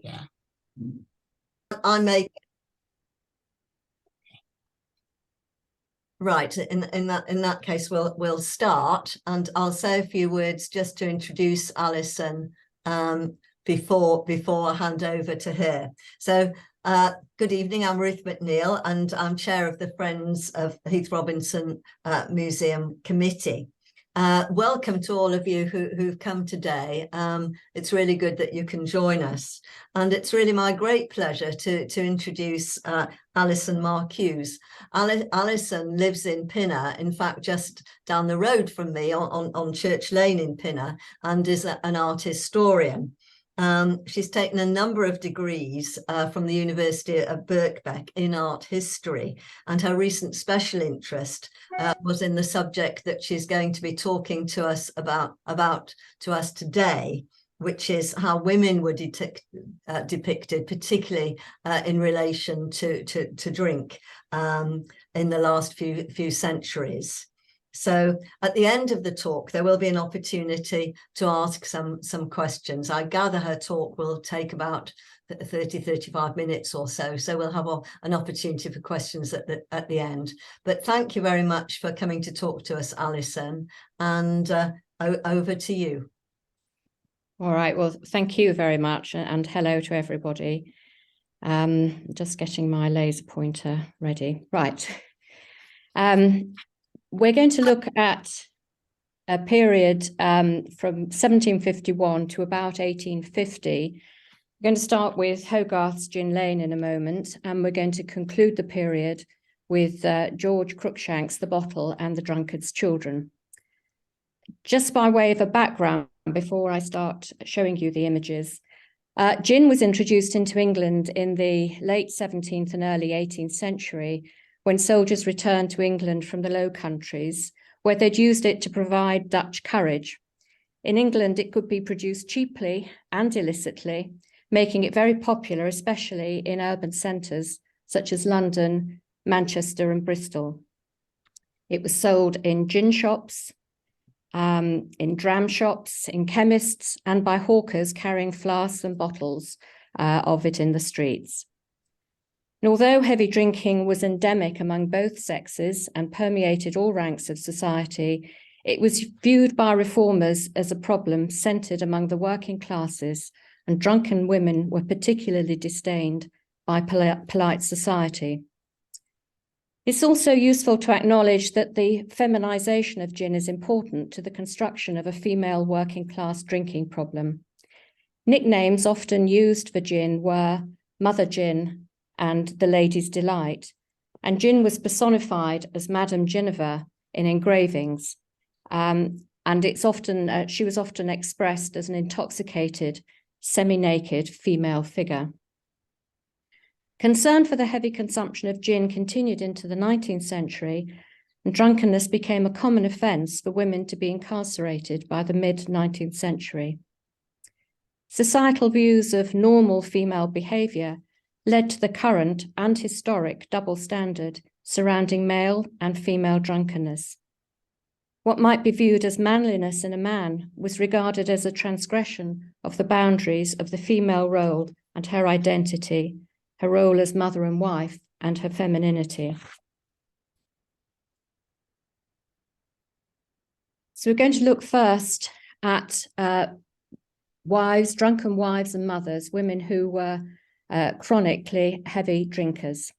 Yeah. I make right. In that case, we'll start, and I'll say a few words just to introduce Alison before I hand over to her. So good evening, I'm Ruth McNeil, and I'm chair of the Friends of Heath Robinson Museum Committee. Welcome to all of you who've come today. It's really good that you can join us. And it's really my great pleasure to introduce Alison Marcuse. Alison lives in Pinner, in fact, just down the road from me on Church Lane in Pinner, and is an art historian. She's taken a number of degrees from the University of Birkbeck in art history, and her recent special interest was in the subject that she's going to be talking to us about to us today, which is how women were depicted, particularly in relation to drink in the last few centuries. So at the end of the talk, there will be an opportunity to ask some questions. I gather her talk will take about 35 minutes or so. So we'll have an opportunity for questions at the end. But thank you very much for coming to talk to us, Alison, and over to you. All right, well, thank you very much, and hello to everybody. Just getting my laser pointer ready. Right. We're going to look at a period from 1751 to about 1850. We're going to start with Hogarth's Gin Lane in a moment, and we're going to conclude the period with George Cruikshank's The Bottle and the Drunkard's Children. Just by way of a background, before I start showing you the images, gin was introduced into England in the late 17th and early 18th century when soldiers returned to England from the Low Countries, where they'd used it to provide Dutch courage. In England, it could be produced cheaply and illicitly, making it very popular, especially in urban centres such as London, Manchester and Bristol. It was sold in gin shops, in dram shops, in chemists, and by hawkers carrying flasks and bottles of it in the streets. And although heavy drinking was endemic among both sexes and permeated all ranks of society, it was viewed by reformers as a problem centred among the working classes, and drunken women were particularly disdained by polite society. It's also useful to acknowledge that the feminisation of gin is important to the construction of a female working class drinking problem. Nicknames often used for gin were Mother Gin and the Lady's Delight, and gin was personified as Madame Ginevra in engravings, and it's often she was often expressed as an intoxicated, semi-naked female figure. Concern for the heavy consumption of gin continued into the 19th century, and drunkenness became a common offence for women to be incarcerated by the mid-19th century. Societal views of normal female behaviour led to the current and historic double standard surrounding male and female drunkenness. What might be viewed as manliness in a man was regarded as a transgression of the boundaries of the female role and her identity, her role as mother and wife, and her femininity. So we're going to look first at drunken wives and mothers, women who were chronically heavy drinkers.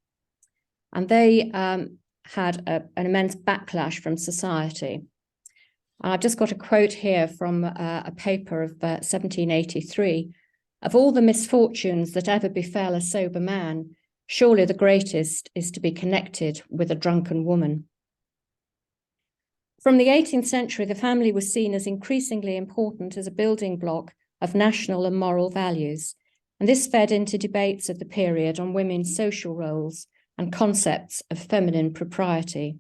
And they had an immense backlash from society. I've just got a quote here from a paper of 1783. Of all the misfortunes that ever befell a sober man, surely the greatest is to be connected with a drunken woman. From the 18th century, the family was seen as increasingly important as a building block of national and moral values, and this fed into debates of the period on women's social roles and concepts of feminine propriety.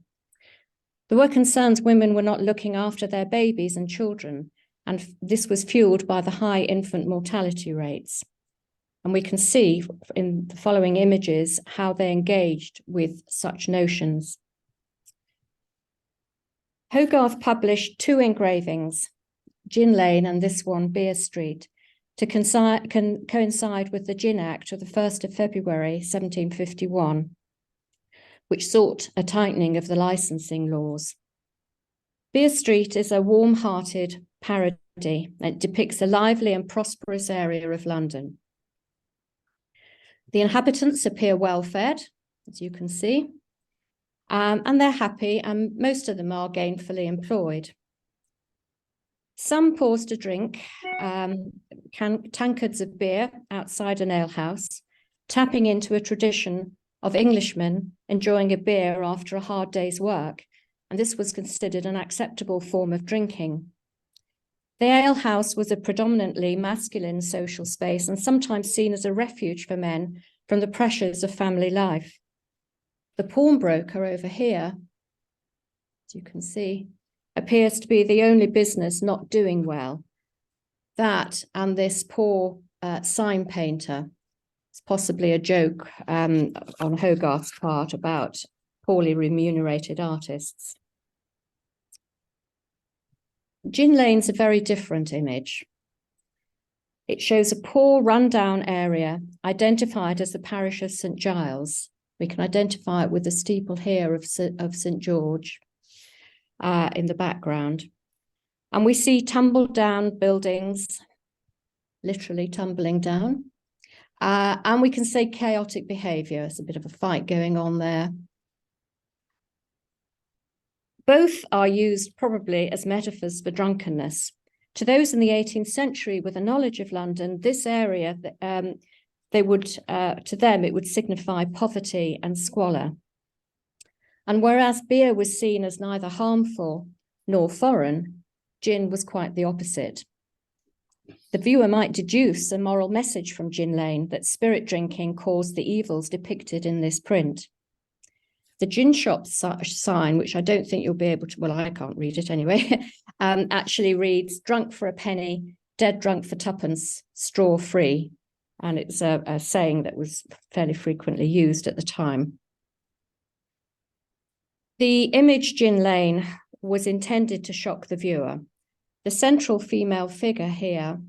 There were concerns women were not looking after their babies and children, and this was fueled by the high infant mortality rates. And we can see in the following images how they engaged with such notions. Hogarth published two engravings, Gin Lane and this one, Beer Street, to coincide with the Gin Act of the 1st of February 1751, which sought a tightening of the licensing laws. Beer Street is a warm-hearted parody. It depicts a lively and prosperous area of London. The inhabitants appear well-fed, as you can see, and they're happy, and most of them are gainfully employed. Some pause to drink tankards of beer outside an alehouse, tapping into a tradition of Englishmen enjoying a beer after a hard day's work, and this was considered an acceptable form of drinking. The alehouse was a predominantly masculine social space and sometimes seen as a refuge for men from the pressures of family life. The pawnbroker over here, as you can see, appears to be the only business not doing well. That and this poor sign painter. It's possibly a joke on Hogarth's part about poorly remunerated artists. Gin Lane's a very different image. It shows a poor, rundown area identified as the parish of St. Giles. We can identify it with the steeple here of St. George in the background. And we see tumbled down buildings, literally tumbling down. And we can say chaotic behavior. There's a bit of a fight going on there. Both are used probably as metaphors for drunkenness. To those in the 18th century with a knowledge of London, this area, to them, it would signify poverty and squalor. And whereas beer was seen as neither harmful nor foreign, gin was quite the opposite. The viewer might deduce a moral message from Gin Lane that spirit drinking caused the evils depicted in this print. The gin shop sign, which I don't think you'll be able to, well, I can't read it anyway, actually reads, drunk for a penny, dead drunk for twopence, straw free. And it's a saying that was fairly frequently used at the time. The image Gin Lane was intended to shock the viewer. The central female figure here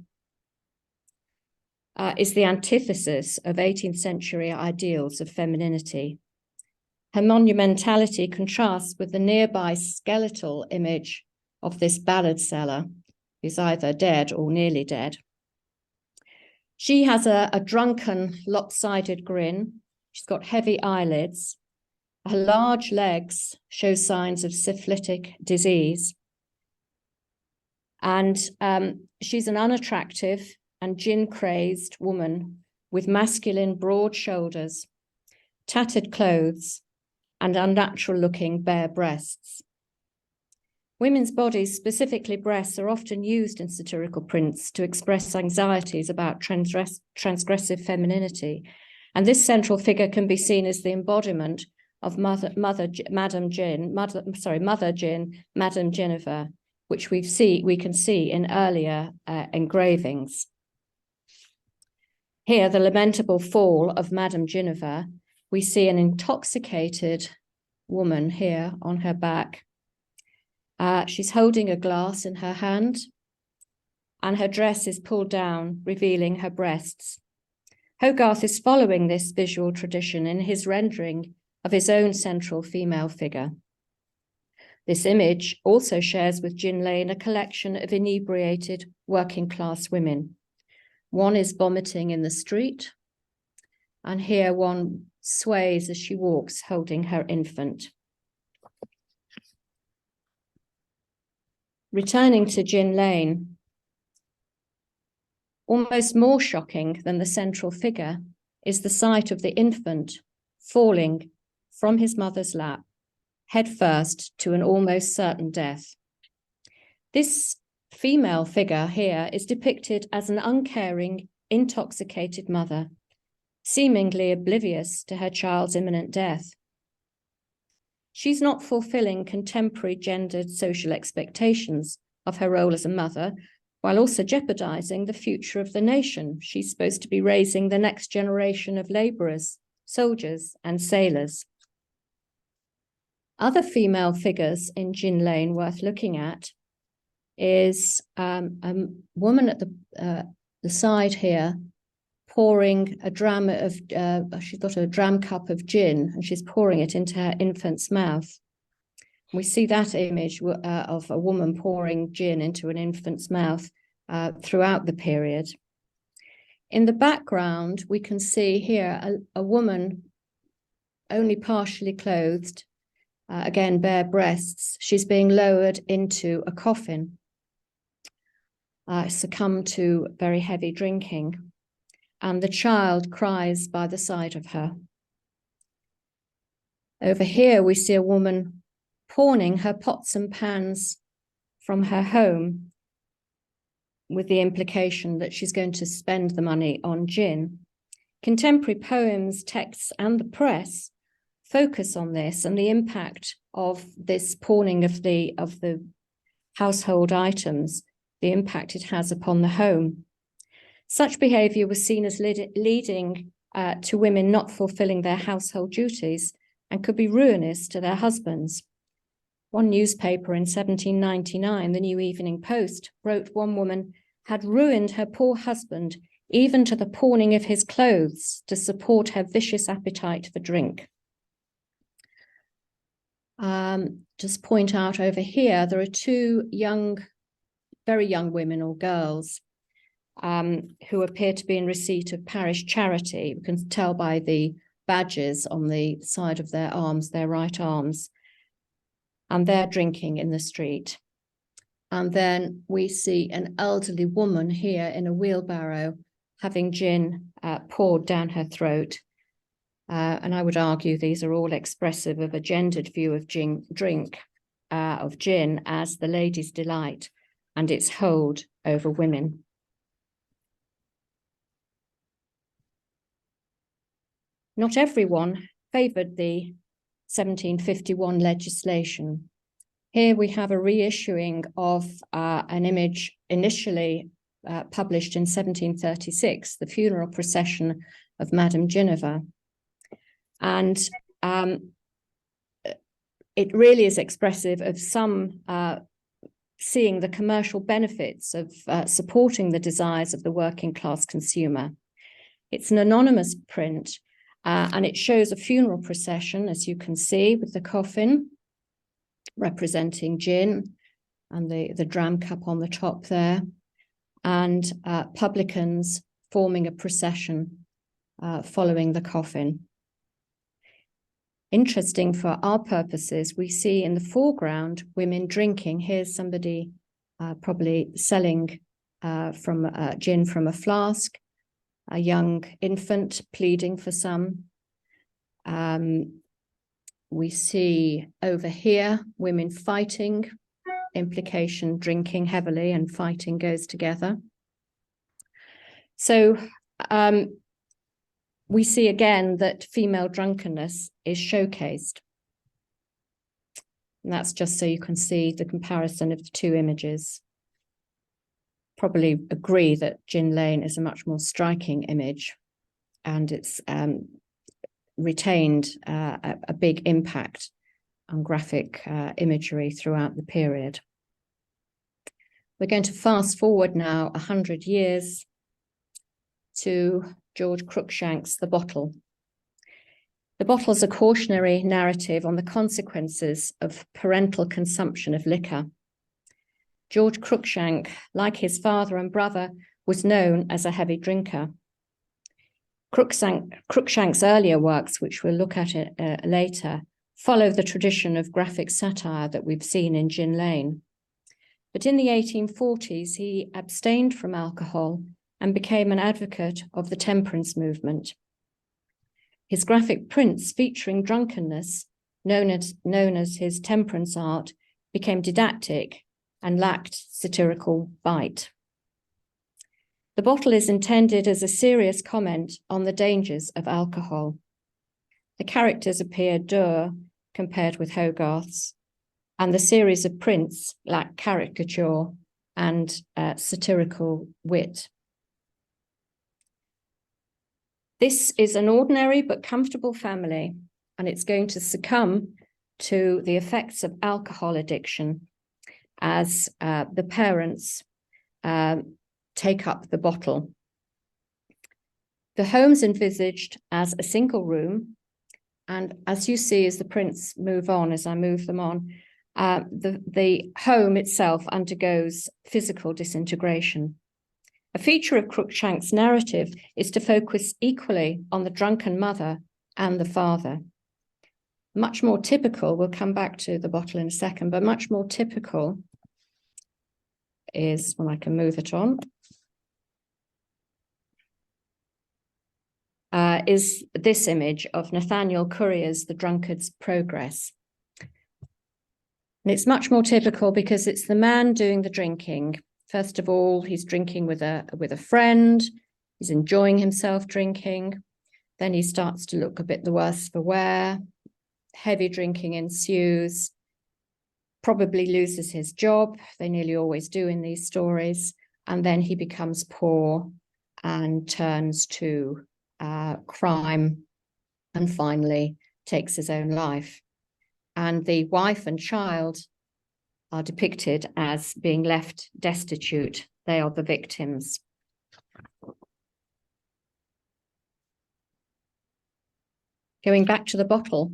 is the antithesis of 18th century ideals of femininity. Her monumentality contrasts with the nearby skeletal image of this ballad seller, who's either dead or nearly dead. She has a drunken, lopsided grin. She's got heavy eyelids. Her large legs show signs of syphilitic disease. And she's an unattractive and gin-crazed woman with masculine broad shoulders, tattered clothes, and unnatural-looking bare breasts. Women's bodies, specifically breasts, are often used in satirical prints to express anxieties about transgressive femininity. And this central figure can be seen as the embodiment of Mother Gin, Madame Jennifer, which we can see in earlier engravings. Here, the lamentable fall of Madame Jennifer. We see an intoxicated woman here on her back. She's holding a glass in her hand, and her dress is pulled down, revealing her breasts. Hogarth is following this visual tradition in his rendering of his own central female figure. This image also shares with Gin Lane a collection of inebriated working-class women. One is vomiting in the street, and here one sways as she walks, holding her infant. Returning to Gin Lane, almost more shocking than the central figure is the sight of the infant falling from his mother's lap, headfirst to an almost certain death. This female figure here is depicted as an uncaring, intoxicated mother, seemingly oblivious to her child's imminent death. She's not fulfilling contemporary gendered social expectations of her role as a mother, while also jeopardizing the future of the nation. She's supposed to be raising the next generation of laborers, soldiers, and sailors. Other female figures in Gin Lane worth looking at is a woman at the the side here, pouring a dram of, she's got a dram cup of gin and she's pouring it into her infant's mouth. We see that image of a woman pouring gin into an infant's mouth throughout the period. In the background, we can see here a woman only partially clothed, again, bare breasts. She's being lowered into a coffin, succumbed to very heavy drinking, and the child cries by the side of her. Over here, we see a woman pawning her pots and pans from her home, with the implication that she's going to spend the money on gin. Contemporary poems, texts, and the press focus on this and the impact of this pawning of the household items, the impact it has upon the home. Such behavior was seen as leading to women not fulfilling their household duties and could be ruinous to their husbands. One newspaper in 1799, the New Evening Post, wrote one woman had ruined her poor husband even to the pawning of his clothes to support her vicious appetite for drink. Just point out over here, there are two very young women or girls who appear to be in receipt of parish charity. You can tell by the badges on the side of their arms, their right arms, and they're drinking in the street. And then we see an elderly woman here in a wheelbarrow having gin poured down her throat. And I would argue these are all expressive of a gendered view of gin as the lady's delight and its hold over women. Not everyone favoured the 1751 legislation. Here we have a reissuing of an image initially published in 1736, the funeral procession of Madame Ginevra. And it really is expressive of some seeing the commercial benefits of supporting the desires of the working class consumer. It's an anonymous print, and it shows a funeral procession, as you can see, with the coffin representing gin and the dram cup on the top there, and publicans forming a procession following the coffin. Interesting for our purposes, we see in the foreground women drinking. Here's somebody probably selling gin from a flask, a young infant pleading for some. We see over here women fighting, implication drinking heavily and fighting goes together. So we see again that female drunkenness is showcased. And that's just so you can see the comparison of the two images. Probably agree that Gin Lane is a much more striking image, and it's retained a big impact on graphic imagery throughout the period. We're going to fast forward now 100 years to George Cruikshank's The Bottle. The Bottle is a cautionary narrative on the consequences of parental consumption of liquor. George Cruikshank, like his father and brother, was known as a heavy drinker. Cruikshank's earlier works, which we'll look at later, follow the tradition of graphic satire that we've seen in Gin Lane. But in the 1840s, he abstained from alcohol and became an advocate of the temperance movement. His graphic prints featuring drunkenness, known as his temperance art, became didactic and lacked satirical bite. The Bottle is intended as a serious comment on the dangers of alcohol. The characters appear dour compared with Hogarth's, and the series of prints lack caricature and satirical wit. This is an ordinary but comfortable family, and it's going to succumb to the effects of alcohol addiction as the parents take up the bottle. The home's envisaged as a single room, and as you see as the prints move on, as I move them on, the home itself undergoes physical disintegration. A feature of Cruikshank's narrative is to focus equally on the drunken mother and the father. Much more typical, we'll come back to the bottle in a second, but much more typical is, when I can move it on, is this image of Nathaniel Courier's The Drunkard's Progress. And it's much more typical because it's the man doing the drinking. First of all, he's drinking with a friend. He's enjoying himself drinking. Then he starts to look a bit the worse for wear. Heavy drinking ensues. Probably loses his job. They nearly always do in these stories. And then he becomes poor and turns to crime, and finally takes his own life. And the wife and child are depicted as being left destitute. They are the victims. Going back to the bottle,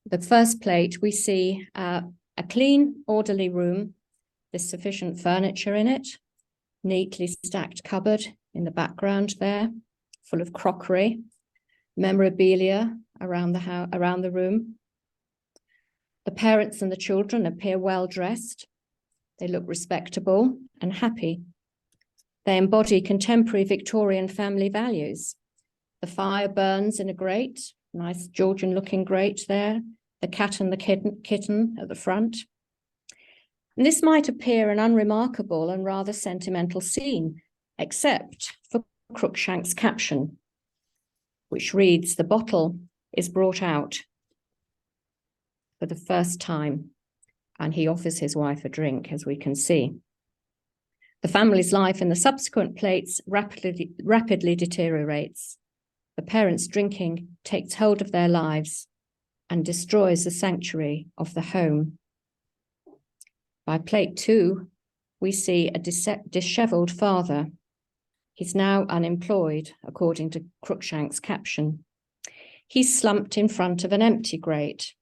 the first plate, we see a clean, orderly room. There's sufficient furniture in it, neatly stacked cupboard in the background there, full of crockery, memorabilia around the room. The parents and the children appear well dressed. They look respectable and happy. They embody contemporary Victorian family values. The fire burns in a grate, nice Georgian looking grate there, the cat and the kitten at the front. And this might appear an unremarkable and rather sentimental scene, except for Cruikshank's caption, which reads, "The bottle is brought out for the first time," and he offers his wife a drink, as we can see. The family's life in the subsequent plates rapidly deteriorates. The parents' drinking takes hold of their lives and destroys the sanctuary of the home. By plate 2, we see a disheveled father. He's now unemployed, according to Cruikshank's caption. He's slumped in front of an empty grate.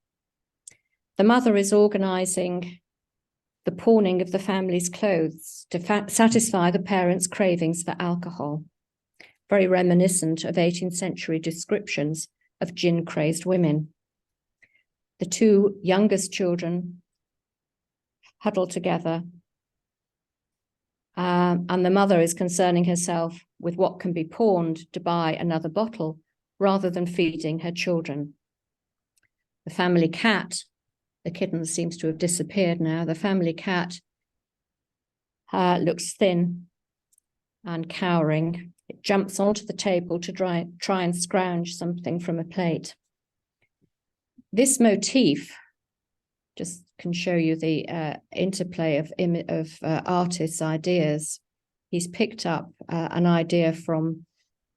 The mother is organising the pawning of the family's clothes to satisfy the parents' cravings for alcohol, very reminiscent of 18th century descriptions of gin-crazed women. The two youngest children huddle together, and the mother is concerning herself with what can be pawned to buy another bottle rather than feeding her children. The family cat, the kitten seems to have disappeared now, the family cat looks thin and cowering. It jumps onto the table to try and scrounge something from a plate. This motif just can show you the interplay of artists' ideas. He's picked up an idea from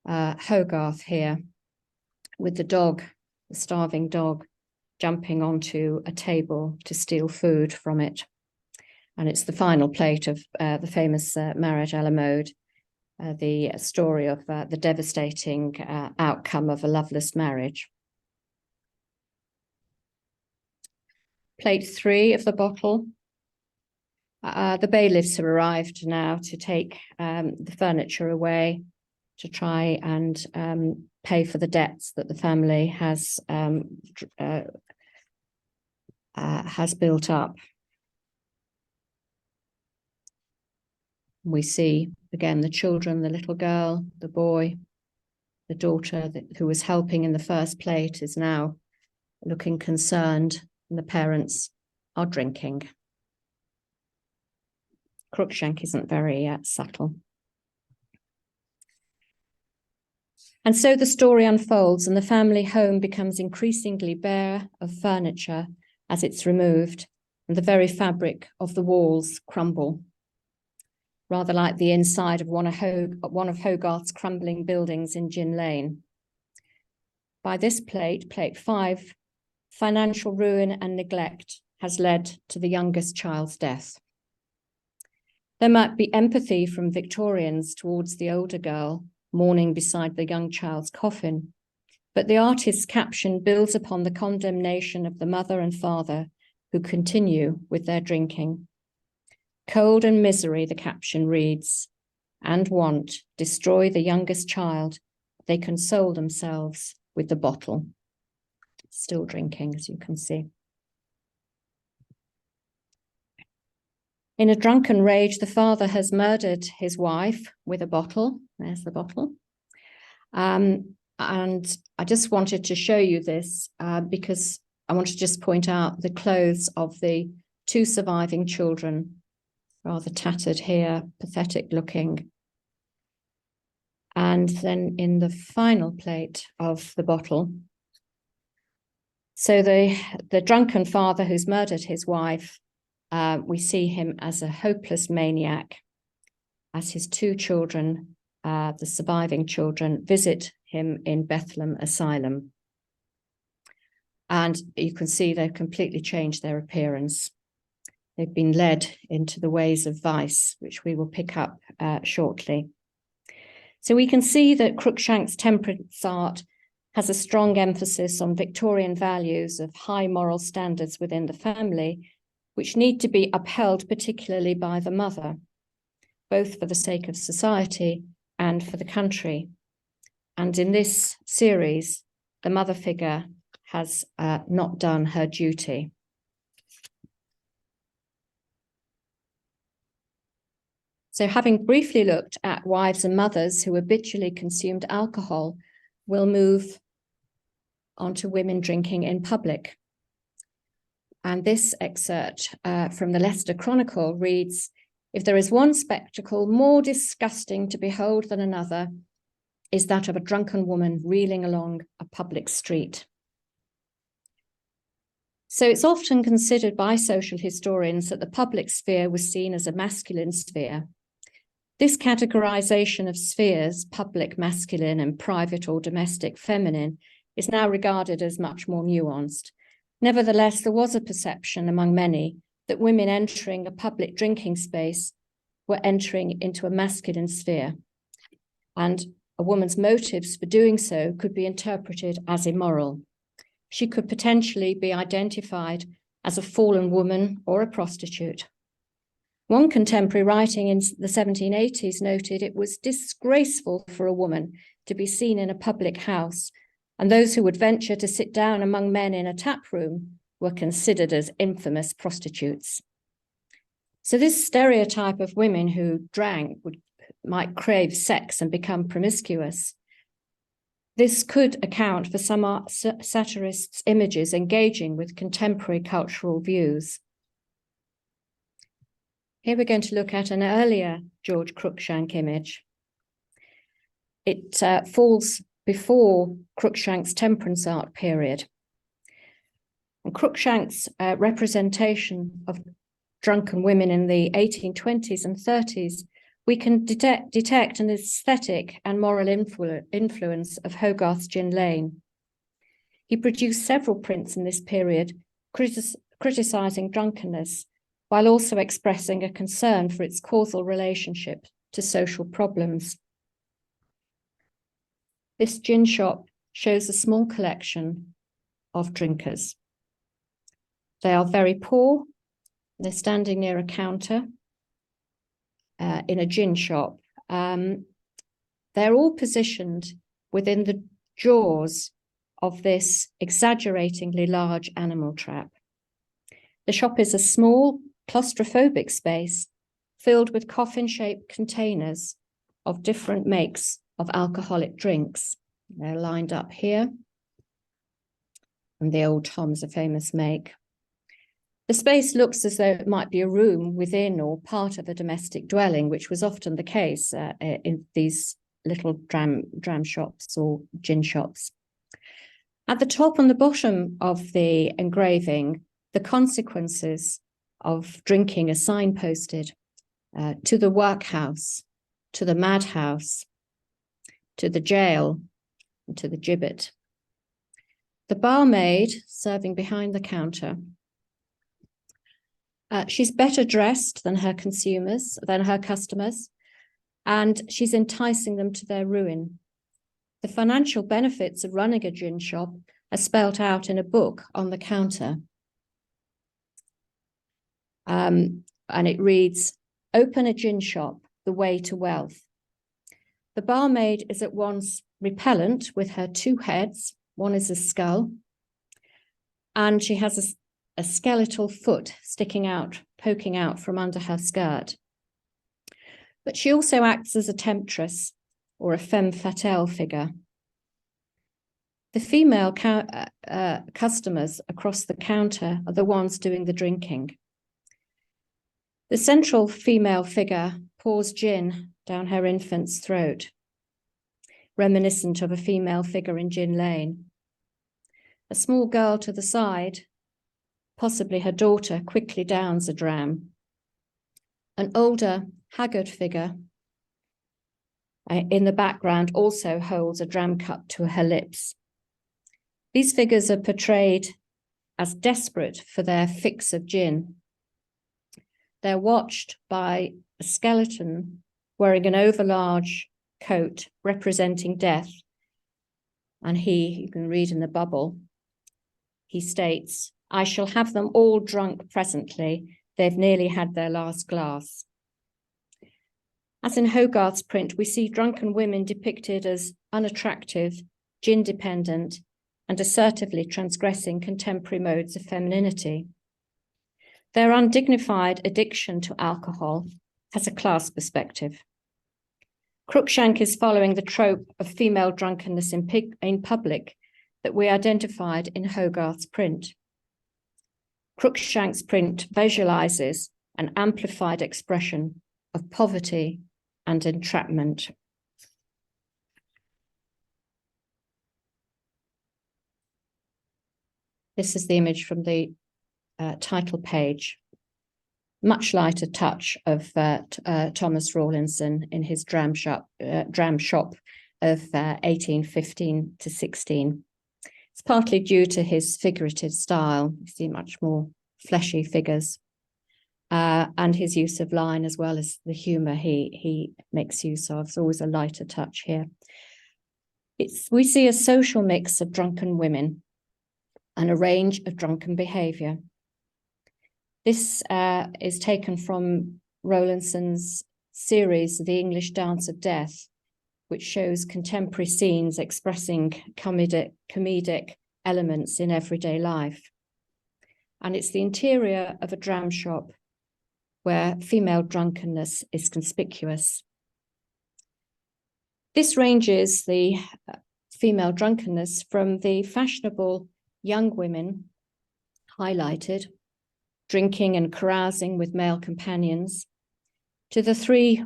Hogarth here, with the dog, the starving dog, jumping onto a table to steal food from it. And it's the final plate of the famous Marriage à la Mode, the story of the devastating outcome of a loveless marriage. Plate 3 of the bottle. The bailiffs have arrived now to take the furniture away to try and pay for the debts that the family has built up. We see again the children, the little girl, the boy, the daughter who was helping in the first plate is now looking concerned, and the parents are drinking. Cruikshank isn't very subtle. And so the story unfolds, and the family home becomes increasingly bare of furniture as it's removed, and the very fabric of the walls crumble, rather like the inside of one of Hogarth's crumbling buildings in Gin Lane. By this plate, plate 5, financial ruin and neglect has led to the youngest child's death. There might be empathy from Victorians towards the older girl mourning beside the young child's coffin, but the artist's caption builds upon the condemnation of the mother and father who continue with their drinking. Cold and misery, the caption reads, and want destroy the youngest child. They console themselves with the bottle. Still drinking, as you can see. In a drunken rage, the father has murdered his wife with a bottle. There's the bottle. And I just wanted to show you this because I want to just point out the clothes of the two surviving children, rather tattered here, pathetic looking. And then in the final plate of the bottle, so the drunken father who's murdered his wife, we see him as a hopeless maniac, as his two children, the surviving children, visit him in Bethlehem Asylum. And you can see they've completely changed their appearance. They've been led into the ways of vice, which we will pick up shortly. So we can see that Cruikshank's temperance art has a strong emphasis on Victorian values of high moral standards within the family, which need to be upheld particularly by the mother, both for the sake of society and for the country. And in this series, the mother figure has not done her duty. So having briefly looked at wives and mothers who habitually consumed alcohol, we'll move on to women drinking in public. And this excerpt from the Leicester Chronicle reads, "If there is one spectacle more disgusting to behold than another, is that of a drunken woman reeling along a public street." So it's often considered by social historians that the public sphere was seen as a masculine sphere. This categorization of spheres, public masculine and private or domestic feminine, is now regarded as much more nuanced. Nevertheless, there was a perception among many that women entering a public drinking space were entering into a masculine sphere, and a woman's motives for doing so could be interpreted as immoral. She could potentially be identified as a fallen woman or a prostitute. One contemporary writing in the 1780s noted it was disgraceful for a woman to be seen in a public house, and those who would venture to sit down among men in a tap room were considered as infamous prostitutes. So this stereotype of women who drank might crave sex and become promiscuous. This could account for some satirists' images engaging with contemporary cultural views. Here we're going to look at an earlier George Cruikshank image. It falls before Cruikshank's temperance art period. And Cruikshank's representation of drunken women in the 1820s and 30s, we can detect an aesthetic and moral influence of Hogarth's Gin Lane. He produced several prints in this period, criticising drunkenness, while also expressing a concern for its causal relationship to social problems. This gin shop shows a small collection of drinkers. They are very poor. They're standing near a counter in a gin shop. They're all positioned within the jaws of this exaggeratingly large animal trap. The shop is a small, claustrophobic space filled with coffin-shaped containers of different makes of alcoholic drinks. They're lined up here. And the Old Tom's a famous make. The space looks as though it might be a room within or part of a domestic dwelling, which was often the case in these little dram shops or gin shops. At the top and the bottom of the engraving, the consequences of drinking are signposted to the workhouse, to the madhouse, to the jail, and to the gibbet. The barmaid serving behind the counter She's better dressed than her customers, and she's enticing them to their ruin. The financial benefits of running a gin shop are spelt out in a book on the counter. And it reads, "Open a gin shop, the way to wealth." The barmaid is at once repellent with her two heads. One is a skull, and she has a skeletal foot sticking out, poking out from under her skirt. But she also acts as a temptress or a femme fatale figure. The female customers across the counter are the ones doing the drinking. The central female figure pours gin down her infant's throat, reminiscent of a female figure in Gin Lane. A small girl to the side, possibly her daughter, quickly downs a dram. An older, haggard figure in the background also holds a dram cup to her lips. These figures are portrayed as desperate for their fix of gin. They're watched by a skeleton wearing an overlarge coat representing death. And you can read in the bubble, he states, "I shall have them all drunk presently. They've nearly had their last glass." As in Hogarth's print, we see drunken women depicted as unattractive, gin-dependent, and assertively transgressing contemporary modes of femininity. Their undignified addiction to alcohol has a class perspective. Cruikshank is following the trope of female drunkenness in public that we identified in Hogarth's print. Cruikshank's print visualizes an amplified expression of poverty and entrapment. This is the image from the title page. Much lighter touch of Thomas Rawlinson in his dram shop of 1815 to 16. It's partly due to his figurative style. You see much more fleshy figures, and his use of line as well as the humor he makes use of. It's always a lighter touch here. We see a social mix of drunken women and a range of drunken behavior. This is taken from Rawlinson's series, The English Dance of Death, which shows contemporary scenes expressing comedic elements in everyday life. And it's the interior of a dram shop where female drunkenness is conspicuous. This ranges the female drunkenness from the fashionable young women highlighted, drinking and carousing with male companions, to the three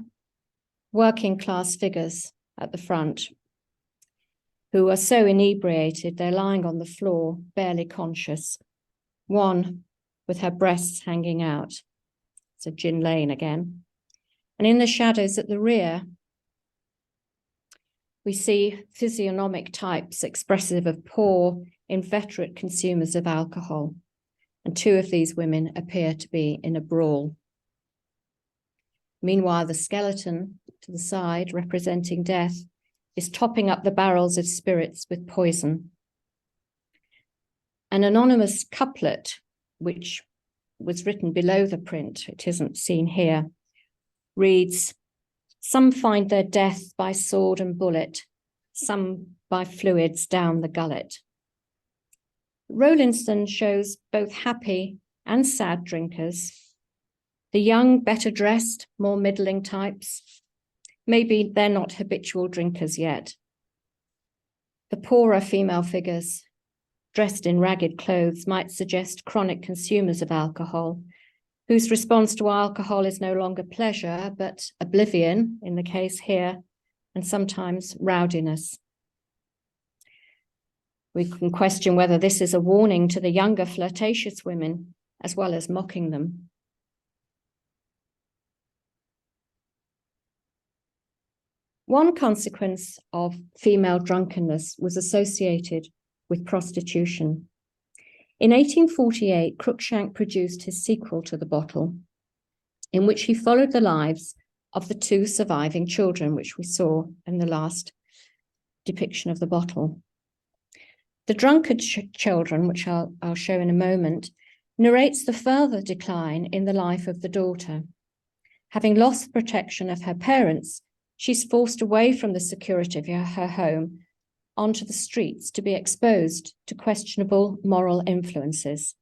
working class figures at the front who are so inebriated they're lying on the floor, barely conscious, one with her breasts hanging out. So Gin Lane again. And in the shadows at the rear, we see physiognomic types expressive of poor, inveterate consumers of alcohol. And two of these women appear to be in a brawl. Meanwhile, the skeleton to the side, representing death, is topping up the barrels of spirits with poison. An anonymous couplet, which was written below the print, it isn't seen here, reads, "Some find their death by sword and bullet, some by fluids down the gullet." Rawlinson shows both happy and sad drinkers, the young, better dressed, more middling types. Maybe they're not habitual drinkers yet. The poorer female figures, dressed in ragged clothes, might suggest chronic consumers of alcohol, whose response to alcohol is no longer pleasure, but oblivion, in the case here, and sometimes rowdiness. We can question whether this is a warning to the younger flirtatious women, as well as mocking them. One consequence of female drunkenness was associated with prostitution. In 1848, Cruikshank produced his sequel to The Bottle, in which he followed the lives of the two surviving children, which we saw in the last depiction of The Bottle. The Drunkard Children, which I'll show in a moment, narrates the further decline in the life of the daughter. Having lost the protection of her parents, she's forced away from the security of her home onto the streets to be exposed to questionable moral influences.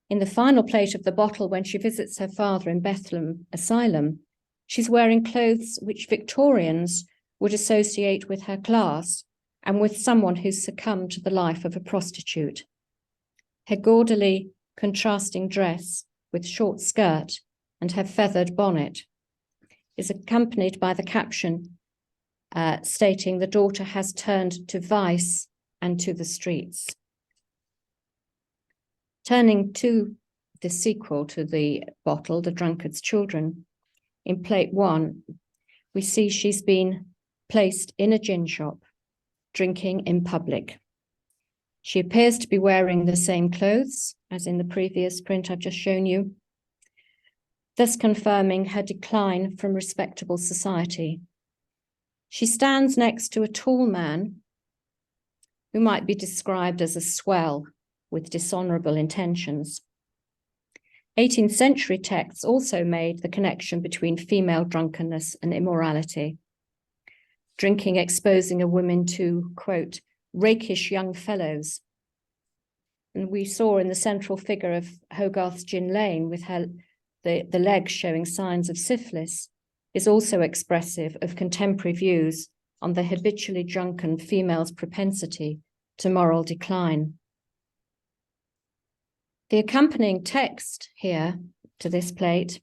In the final plate of The Bottle, when she visits her father in Bethlehem Asylum, she's wearing clothes which Victorians would associate with her class and with someone who's succumbed to the life of a prostitute. Her gaudily contrasting dress with short skirt and her feathered bonnet is accompanied by the caption stating the daughter has turned to vice and to the streets. Turning to the sequel to The Bottle, The Drunkard's Children, in plate 1, we see she's been placed in a gin shop, drinking in public. She appears to be wearing the same clothes as in the previous print I've just shown you, thus confirming her decline from respectable society. She stands next to a tall man who might be described as a swell with dishonorable intentions. 18th century texts also made the connection between female drunkenness and immorality. Drinking exposing a woman to, quote, rakish young fellows. And we saw in the central figure of Hogarth's Gin Lane with her, the legs showing signs of syphilis, is also expressive of contemporary views on the habitually drunken female's propensity to moral decline. The accompanying text here to this plate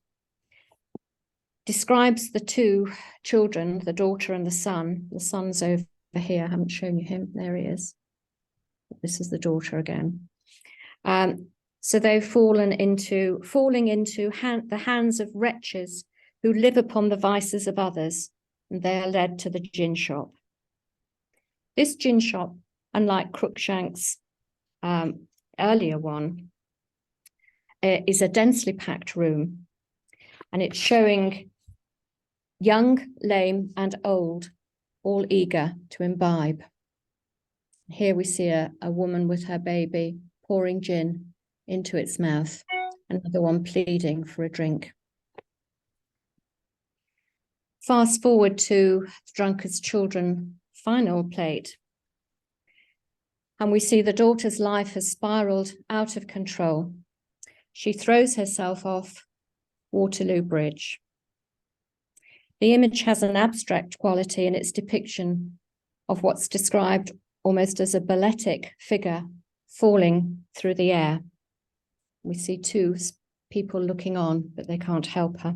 describes the two children, the daughter and the son. The son's over here. I haven't shown you him. There he is. This is the daughter again. So they've falling into the hands of wretches who live upon the vices of others, and they are led to the gin shop. This gin shop, unlike Cruikshank's earlier one, is a densely packed room, and it's showing young, lame, and old, all eager to imbibe. Here we see a woman with her baby pouring gin into its mouth, another one pleading for a drink. Fast forward to The Drunkard's Children final plate, and we see the daughter's life has spiraled out of control. She throws herself off Waterloo Bridge. The image has an abstract quality in its depiction of what's described almost as a balletic figure falling through the air. We see two people looking on, but they can't help her.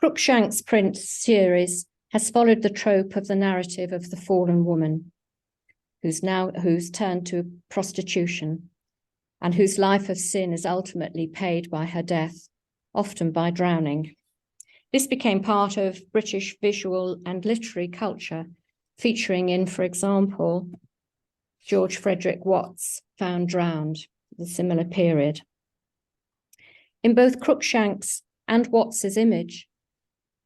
Cruikshank's print series has followed the trope of the narrative of the fallen woman who's turned to prostitution and whose life of sin is ultimately paid by her death, often by drowning. This became part of British visual and literary culture, featuring in, for example, George Frederick Watts' Found Drowned, the similar period. In both Cruikshank's and Watts's image,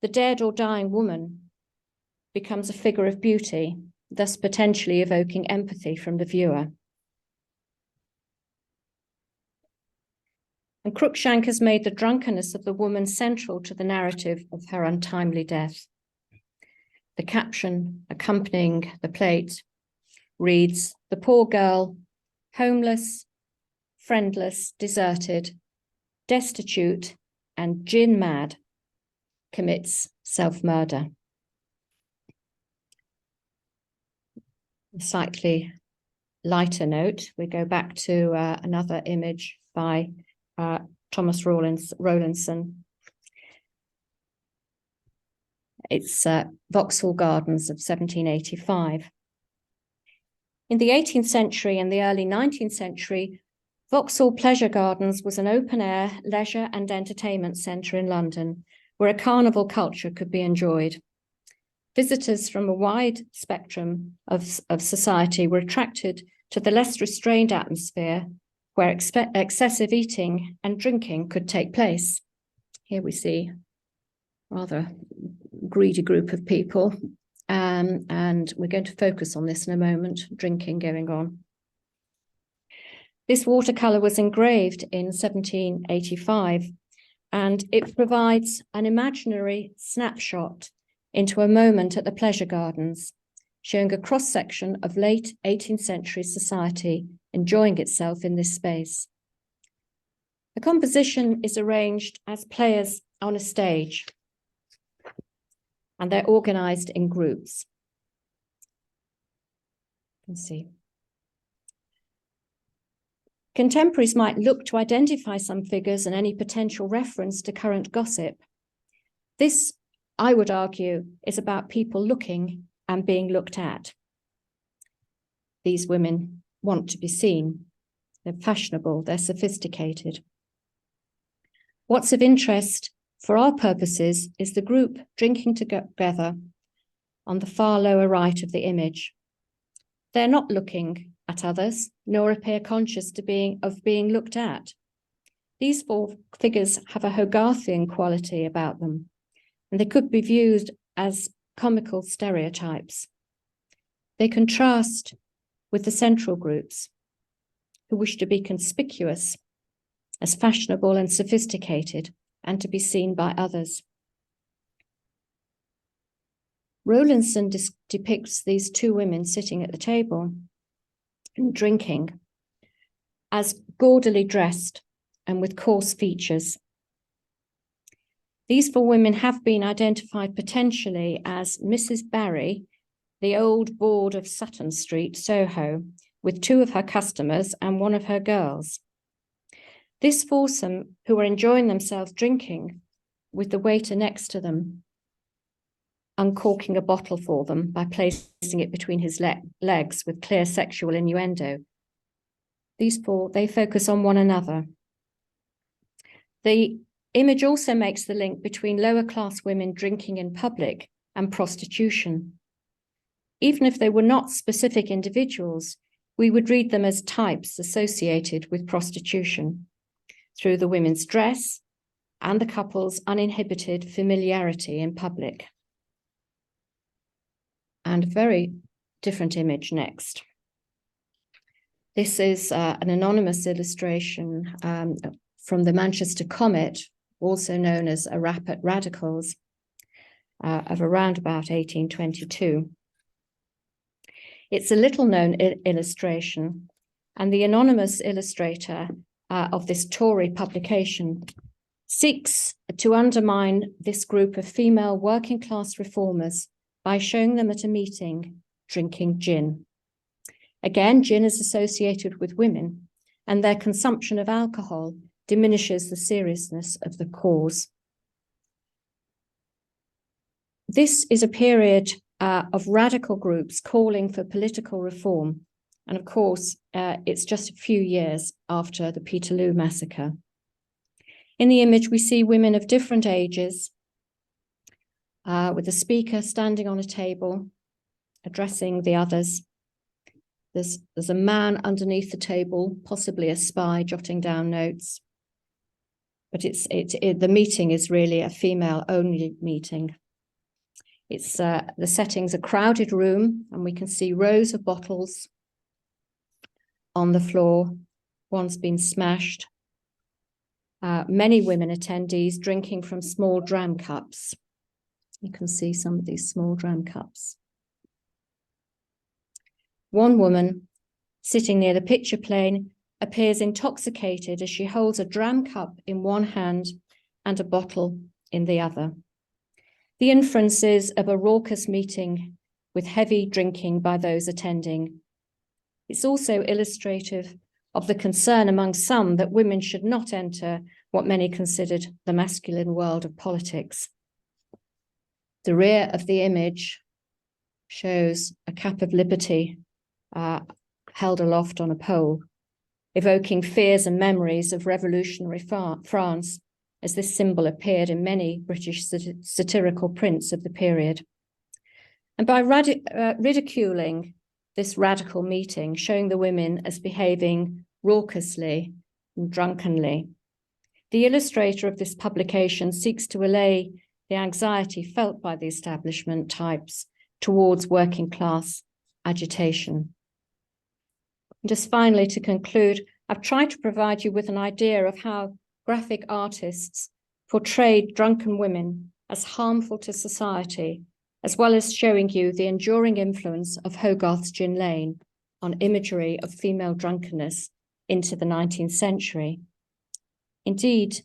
the dead or dying woman becomes a figure of beauty, thus potentially evoking empathy from the viewer. And Cruikshank has made the drunkenness of the woman central to the narrative of her untimely death. The caption accompanying the plate reads, "The poor girl, homeless, friendless, deserted, destitute, and gin mad, commits self-murder." A slightly lighter note, we go back to another image by Thomas Rowlandson. It's Vauxhall Gardens of 1785. In the 18th century and the early 19th century, Vauxhall Pleasure Gardens was an open-air leisure and entertainment centre in London where a carnival culture could be enjoyed. Visitors from a wide spectrum of society were attracted to the less restrained atmosphere where excessive eating and drinking could take place. Here we see a rather greedy group of people, and we're going to focus on this in a moment, drinking going on. This watercolour was engraved in 1785, and it provides an imaginary snapshot into a moment at the Pleasure Gardens, showing a cross-section of late 18th century society enjoying itself in this space. The composition is arranged as players on a stage, and they're organised in groups. You can see. Contemporaries might look to identify some figures and any potential reference to current gossip. This, I would argue, is about people looking and being looked at. These women want to be seen. They're fashionable, they're sophisticated. What's of interest for our purposes is the group drinking together on the far lower right of the image. They're not looking at others, nor appear conscious of being looked at. These four figures have a Hogarthian quality about them, and they could be viewed as comical stereotypes. They contrast with the central groups, who wish to be conspicuous as fashionable and sophisticated, and to be seen by others. Rowlandson depicts these two women sitting at the table and drinking as gaudily dressed and with coarse features. These four women have been identified potentially as Mrs. Barry, the old board of Sutton Street, Soho, with two of her customers and one of her girls. This foursome, who were enjoying themselves drinking, with the waiter next to them, uncorking a bottle for them by placing it between his legs with clear sexual innuendo. These four, they focus on one another. The image also makes the link between lower class women drinking in public and prostitution. Even if they were not specific individuals, we would read them as types associated with prostitution through the women's dress and the couple's uninhibited familiarity in public. And a very different image next. This is an anonymous illustration from the Manchester Comet, also known as a rap at radicals, of around about 1822. It's a little known illustration, and the anonymous illustrator of this Tory publication seeks to undermine this group of female working class reformers by showing them at a meeting drinking gin. Again, gin is associated with women, and their consumption of alcohol diminishes the seriousness of the cause. This is a period of radical groups calling for political reform. And of course, it's just a few years after the Peterloo massacre. In the image, we see women of different ages, with the speaker standing on a table, addressing the others. There's a man underneath the table, possibly a spy, jotting down notes. But the meeting is really a female-only meeting. The setting's a crowded room, and we can see rows of bottles on the floor. One's been smashed. Many women attendees drinking from small dram cups. You can see some of these small dram cups. One woman sitting near the picture plane appears intoxicated as she holds a dram cup in one hand and a bottle in the other. The inference is of a raucous meeting with heavy drinking by those attending. It's also illustrative of the concern among some that women should not enter what many considered the masculine world of politics. The rear of the image shows a cap of liberty held aloft on a pole, evoking fears and memories of revolutionary France, as this symbol appeared in many British satirical prints of the period. And by ridiculing this radical meeting, showing the women as behaving raucously and drunkenly. The illustrator of this publication seeks to allay the anxiety felt by the establishment types towards working class agitation. And just finally, to conclude, I've tried to provide you with an idea of how graphic artists portrayed drunken women as harmful to society, as well as showing you the enduring influence of Hogarth's Gin Lane on imagery of female drunkenness into the 19th century. Indeed,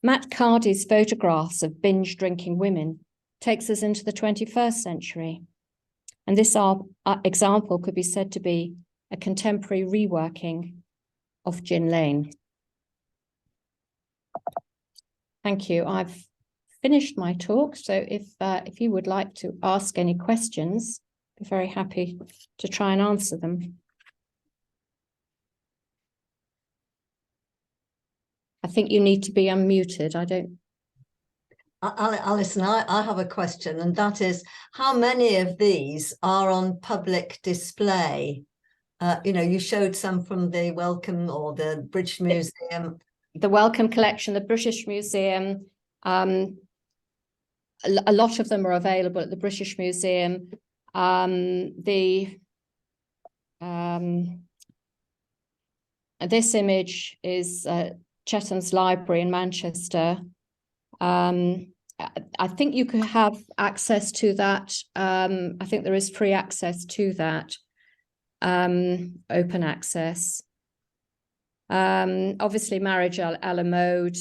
Matt Cardy's photographs of binge drinking women takes us into the 21st century. And this example could be said to be a contemporary reworking of Gin Lane. Thank you. I've finished my talk. So if you would like to ask any questions, I'd be very happy to try and answer them. I think you need to be unmuted. I don't. Alison, I have a question, and that is, how many of these are on public display? You showed some from the Wellcome or the British Museum. The Wellcome collection, the British Museum. A lot of them are available at the British Museum. This image is Chetham's Library in Manchester. I think you could have access to that. I think there is free access to that, open access. Obviously, Marriage a la Mode,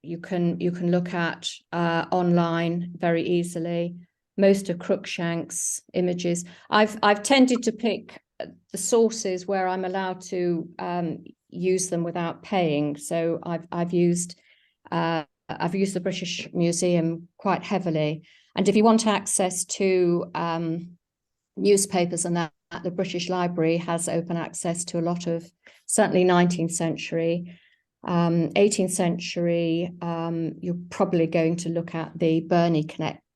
you can look at online very easily. Most of Cruikshank's images. I've tended to pick the sources where I'm allowed to use them without paying. So I've used the British Museum quite heavily. And if you want access to newspapers and that, the British Library has open access to a lot of, certainly 19th century, 18th century. You're probably going to look at the Burney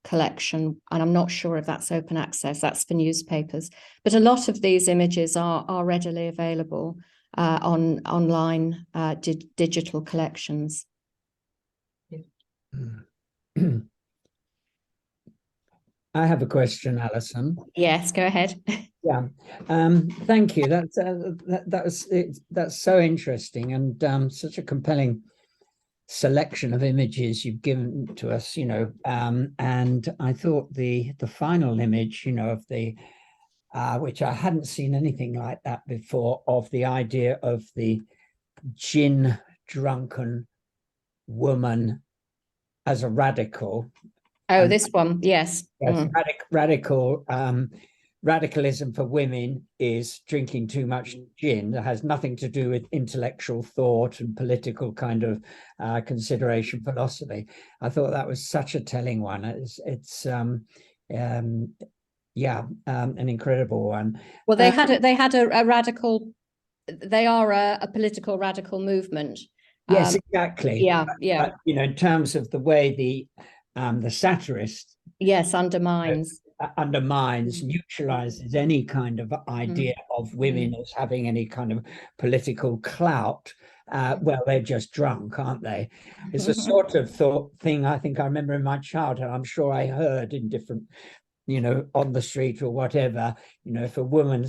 collection, and I'm not sure if that's open access, that's for newspapers. But a lot of these images are readily available on online digital collections. I have a question, Alison. Yes, go ahead. Yeah, thank you. That's so interesting, and such a compelling selection of images you've given to us. And I thought the final image, of the which I hadn't seen anything like that before, of the idea of the gin drunken woman as a radical. Oh, this one, yes. Yes, radicalism for women is drinking too much gin. That has nothing to do with intellectual thought and political kind of consideration, philosophy. I thought that was such a telling one. It's an incredible one. Well, they had a radical. They are a political radical movement. Yes, exactly. Yeah. But, in terms of the way the satirist, yes, undermines, neutralizes any kind of idea of women as having any kind of political clout. Well, they're just drunk, aren't they? It's a sort of thing I think I remember in my childhood. I'm sure I heard in different, on the street or whatever, if a woman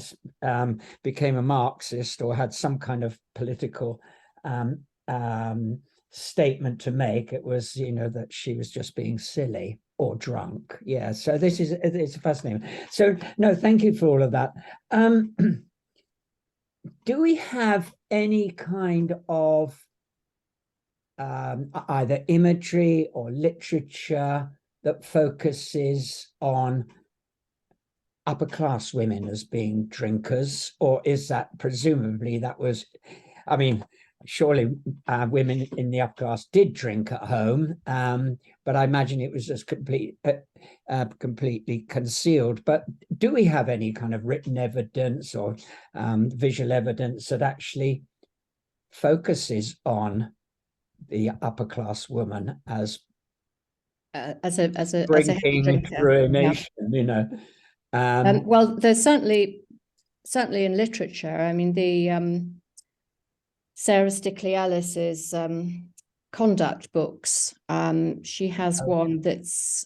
became a Marxist or had some kind of political statement to make, it was, that she was just being silly or drunk. Yeah, so it's fascinating. So no, thank you for all of that. Do we have any kind of either imagery or literature that focuses on upper class women as being drinkers, or is that presumably that was, surely women in the upper class did drink at home, but I imagine it was just completely concealed. But do we have any kind of written evidence or visual evidence that actually focuses on the upper class woman as a drinking through a nation? Well, there's certainly certainly in literature. I mean, the Sarah Stickley Ellis's conduct books. She has one that's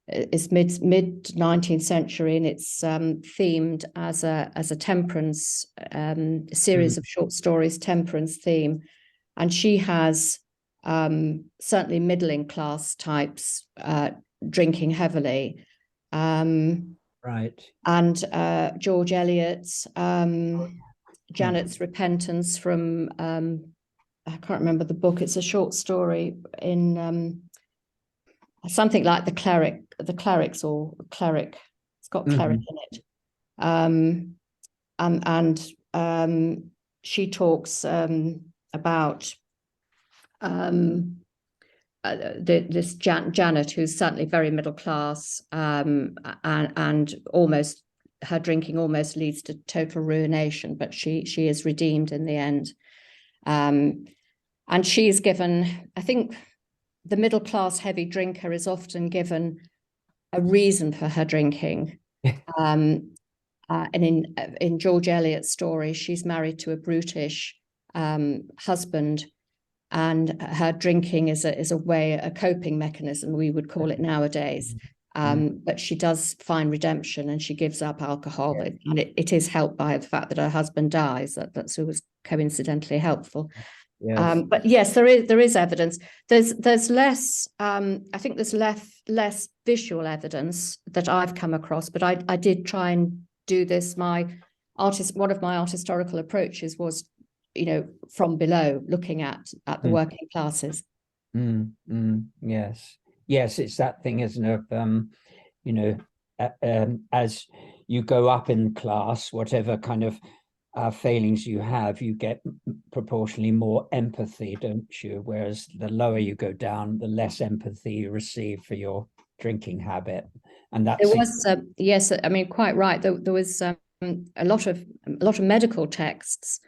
is mid 19th century, and it's themed as a temperance series of short stories, temperance theme, and she has certainly middling class types drinking heavily. Right. And George Eliot's Janet's Repentance from I can't remember the book. It's a short story in something like the clerics or cleric. It's got cleric in it. And she talks about this Janet, who's certainly very middle class, and almost her drinking almost leads to total ruination, but she is redeemed in the end. And she's given, I think, the middle class heavy drinker is often given a reason for her drinking. And in George Eliot's story, she's married to a brutish husband, and her drinking is a way, a coping mechanism, we would call it nowadays. But she does find redemption, and she gives up alcohol, and it is helped by the fact that her husband dies. That's who was coincidentally helpful. Yes. But yes, there is evidence. There's less. I think there's less visual evidence that I've come across. But I did try and do this. One of my art historical approaches was, from below, looking at the working classes. Yes. Yes, it's that thing, isn't it? As you go up in class, whatever kind of failings you have, you get proportionally more empathy, don't you? Whereas the lower you go down, the less empathy you receive for your drinking habit. And that's yes, I mean, quite right. There was a lot of medical texts,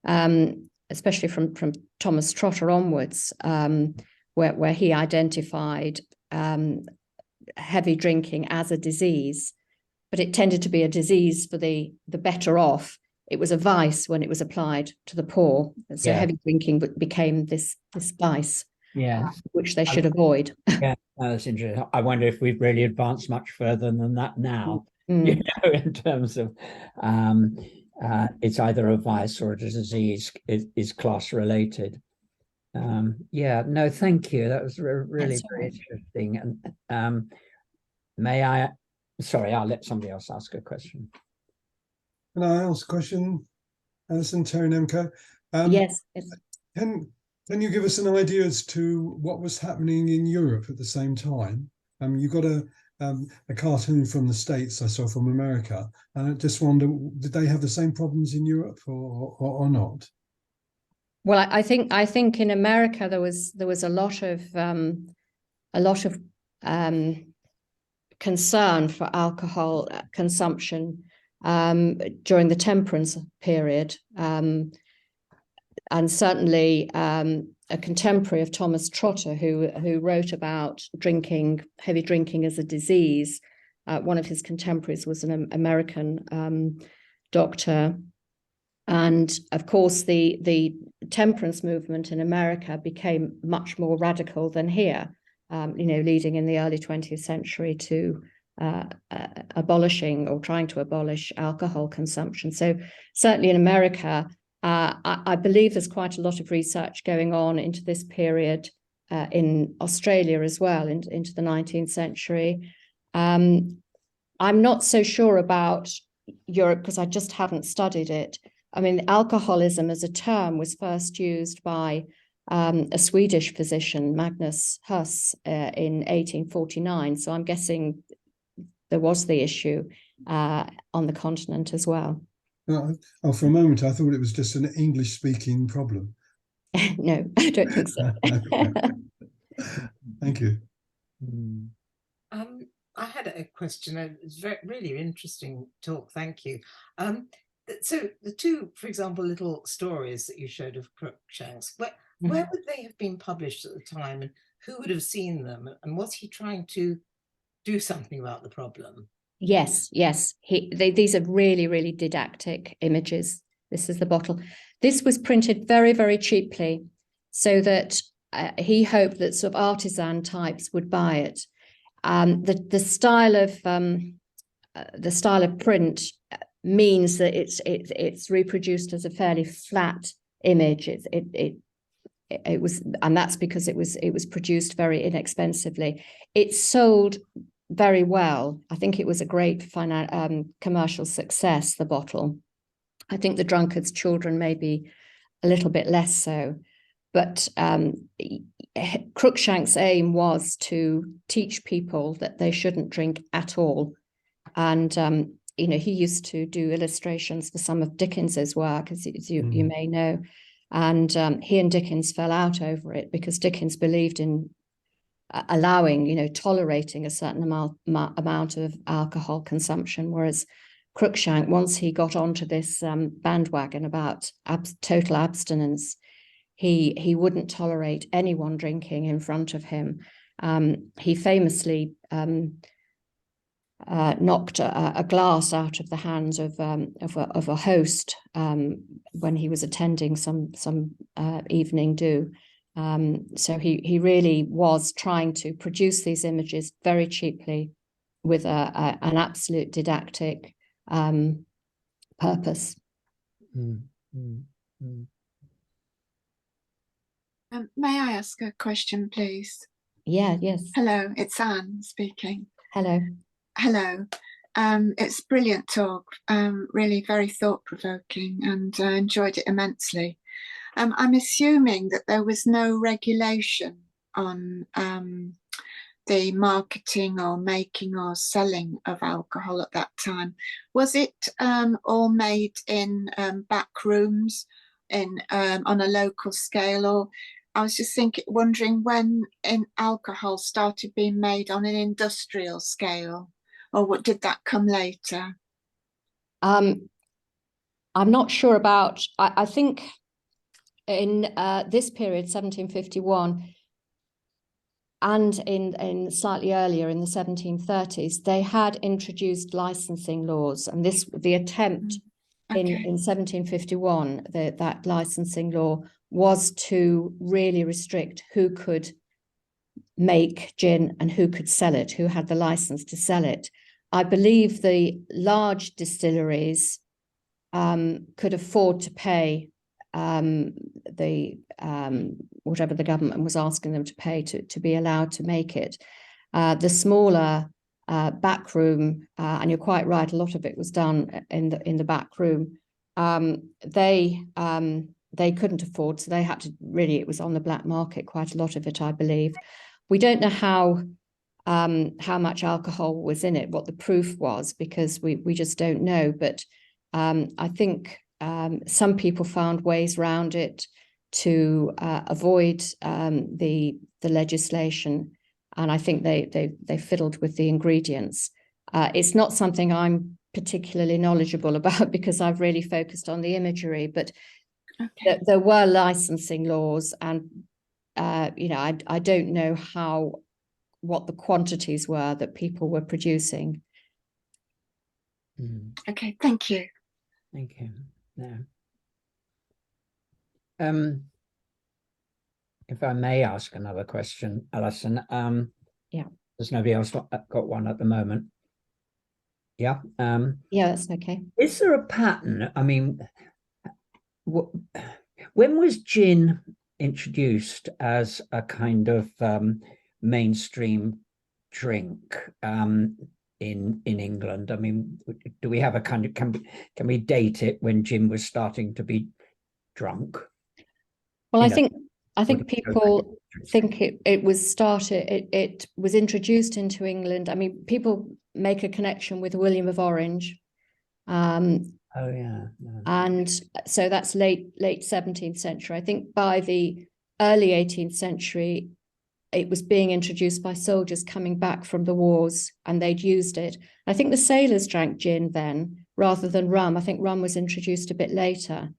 especially from Thomas Trotter onwards, where he identified heavy drinking as a disease, but it tended to be a disease for the better off. It was a vice when it was applied to the poor. So heavy drinking became this vice, which they should avoid. Yeah, that's interesting. I wonder if we've really advanced much further than that now, in terms of it's either a vice or a disease is class related. No, thank you. That was really very interesting. And I'll let somebody else ask a question. Can I ask a question, Alison, Terry Nemco? Yes. Can you give us an idea as to what was happening in Europe at the same time? You got a cartoon from the States I saw from America, and I just wonder, did they have the same problems in Europe or not? Well, I think in America there was a lot of concern for alcohol consumption during the temperance period, and certainly a contemporary of Thomas Trotter, who wrote about heavy drinking as a disease. One of his contemporaries was an American doctor, and of course the temperance movement in America became much more radical than here, leading in the early 20th century to abolishing or trying to abolish alcohol consumption. So certainly in America, I believe there's quite a lot of research going on into this period in Australia as well, into the 19th century. I'm not so sure about Europe because I just haven't studied it. I mean, alcoholism as a term was first used by a Swedish physician, Magnus Huss, in 1849. So I'm guessing there was the issue on the continent as well. For a moment, I thought it was just an English-speaking problem. No, I don't think so. Thank you. I had a question. It was really interesting talk. Thank you. So the two, for example, little stories that you showed of Crookshanks, where would they have been published at the time, and who would have seen them? And was he trying to do something about the problem? Yes, yes. These are really, really didactic images. This is the bottle. This was printed very, very cheaply, so that he hoped that sort of artisan types would buy it. The style of print means that it's reproduced as a fairly flat image. It was, and that's because it was produced very inexpensively. It sold very well. I think it was a great commercial success, the bottle. I think the Drunkard's Children maybe a little bit less so. But Cruikshank's aim was to teach people that they shouldn't drink at all. And, he used to do illustrations for some of Dickens's work, as you may know. And he and Dickens fell out over it because Dickens believed in allowing, tolerating a certain amount of alcohol consumption, whereas Cruikshank, once he got onto this bandwagon about total abstinence, he wouldn't tolerate anyone drinking in front of him. He famously knocked a glass out of the hands of a host when he was attending some evening do. So he really was trying to produce these images very cheaply with an absolute didactic purpose. May I ask a question, please? Yeah, yes. Hello, it's Anne speaking. Hello. Hello. It's brilliant talk, really very thought-provoking, and enjoyed it immensely. I'm assuming that there was no regulation on the marketing or making or selling of alcohol at that time. Was it all made in back rooms on a local scale, or I was just wondering when alcohol started being made on an industrial scale, or what did that come later? I'm not sure about. I think in this period, 1751, and in slightly earlier in the 1730s, they had introduced licensing laws, and the attempt in 1751, that licensing law was to really restrict who could make gin and who could sell it, who had the license to sell it. I believe the large distilleries could afford to pay whatever the government was asking them to pay to be allowed to make it. The smaller backroom, and you're quite right, a lot of it was done in the back room. They couldn't afford, so they had to it was on the black market, quite a lot of it, I believe. We don't know how much alcohol was in it, what the proof was, because we just don't know. But I think some people found ways around it to avoid the legislation, and I think they fiddled with the ingredients. It's not something I'm particularly knowledgeable about because I've really focused on the imagery, but there were licensing laws, and I don't know what the quantities were that people were producing. Okay, thank you. Thank you. Yeah. If I may ask another question, Alison. Yeah. There's nobody else got one at the moment. Yeah. Yeah, that's okay. Is there a pattern? I mean, when was gin introduced as a kind of mainstream drink in England? I mean, do we have a kind of, can we date it when gin was starting to be drunk? Well, I think people think it was introduced into England. I mean, people make a connection with William of Orange. Oh yeah. And so that's late 17th century. I think by the early 18th century, it was being introduced by soldiers coming back from the wars, and they'd used it. I think the sailors drank gin then rather than rum. I think rum was introduced a bit later.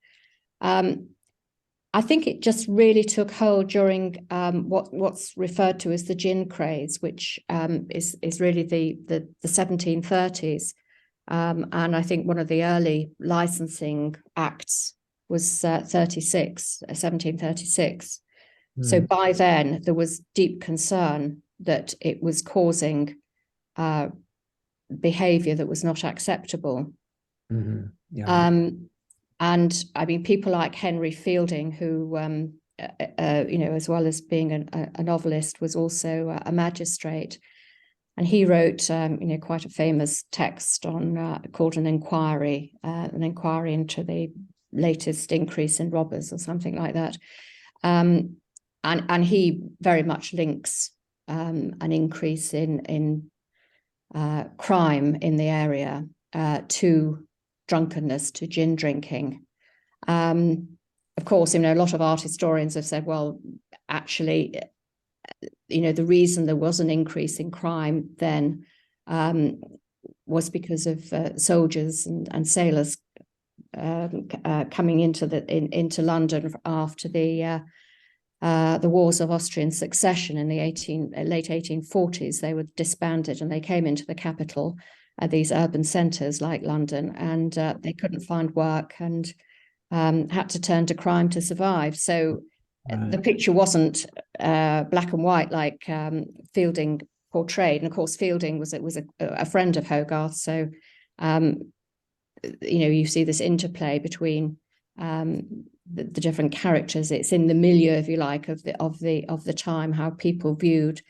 I think it just really took hold during what's referred to as the gin craze, which is really the 1730s. And I think one of the early licensing acts was 1736. So by then there was deep concern that it was causing behavior that was not acceptable. Yeah. And I mean, people like Henry Fielding, who, as well as being a novelist, was also a magistrate. And he wrote, quite a famous text on called an inquiry into the latest increase in robbers or something like that. And he very much links an increase in crime in the area to drunkenness, to gin drinking. Of course, a lot of art historians have said, well, actually, the reason there was an increase in crime then was because of soldiers and sailors coming into London after the Wars of Austrian Succession in the late 1840s. They were disbanded and they came into the capital, these urban centres like London, and they couldn't find work and had to turn to crime to survive. So the picture wasn't black and white like Fielding portrayed. And of course, Fielding was a friend of Hogarth. So, you see this interplay between the different characters. It's in the milieu, if you like, of the time, how people viewed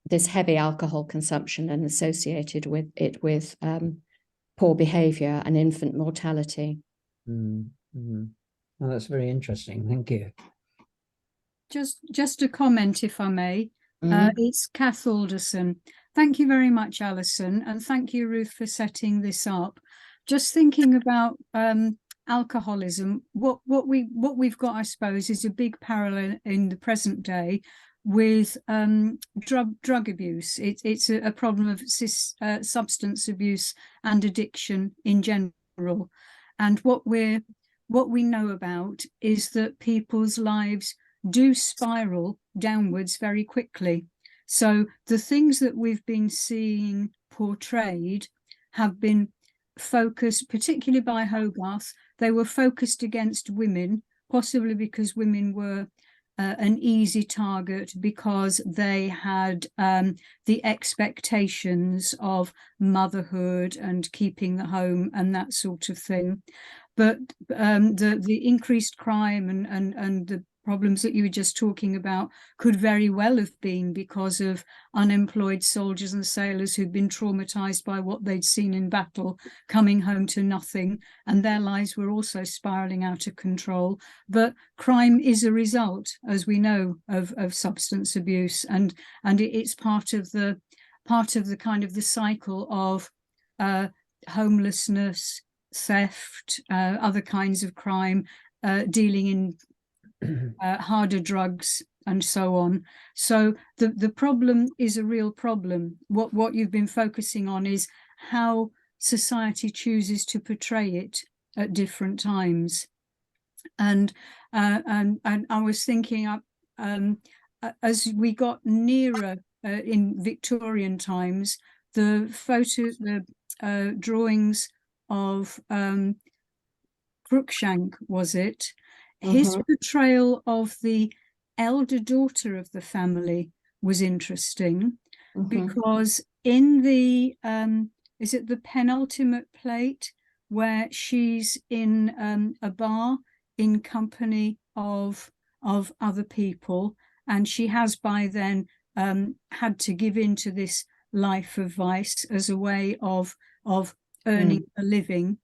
this heavy alcohol consumption and associated with it with poor behaviour and infant mortality. Well, that's very interesting. Thank you. Just a comment, if I may. It's Kath Alderson. Thank you very much, Alison, and thank you, Ruth, for setting this up. Just thinking about alcoholism, what we've got, I suppose, is a big parallel in the present day with drug abuse. It's a problem of substance abuse and addiction in general. And what we know about is that people's lives do spiral downwards very quickly. So the things that we've been seeing portrayed have been focused, particularly by Hogarth. They were focused against women, possibly because women were an easy target because they had the expectations of motherhood and keeping the home and that sort of thing. But the increased crime and the problems that you were just talking about could very well have been because of unemployed soldiers and sailors who'd been traumatized by what they'd seen in battle, coming home to nothing, and their lives were also spiraling out of control. But crime is a result, as we know, of substance abuse, and it's part of the kind of the cycle of homelessness, theft, other kinds of crime, dealing in harder drugs and so on. So the problem is a real problem. What you've been focusing on is how society chooses to portray it at different times. And I was thinking, as we got nearer in Victorian times, the drawings of Cruikshank, was it? His portrayal of the elder daughter of the family was interesting because in the is it the penultimate plate where she's in a bar in company of other people, and she has by then had to give in to this life of vice as a way of earning a living.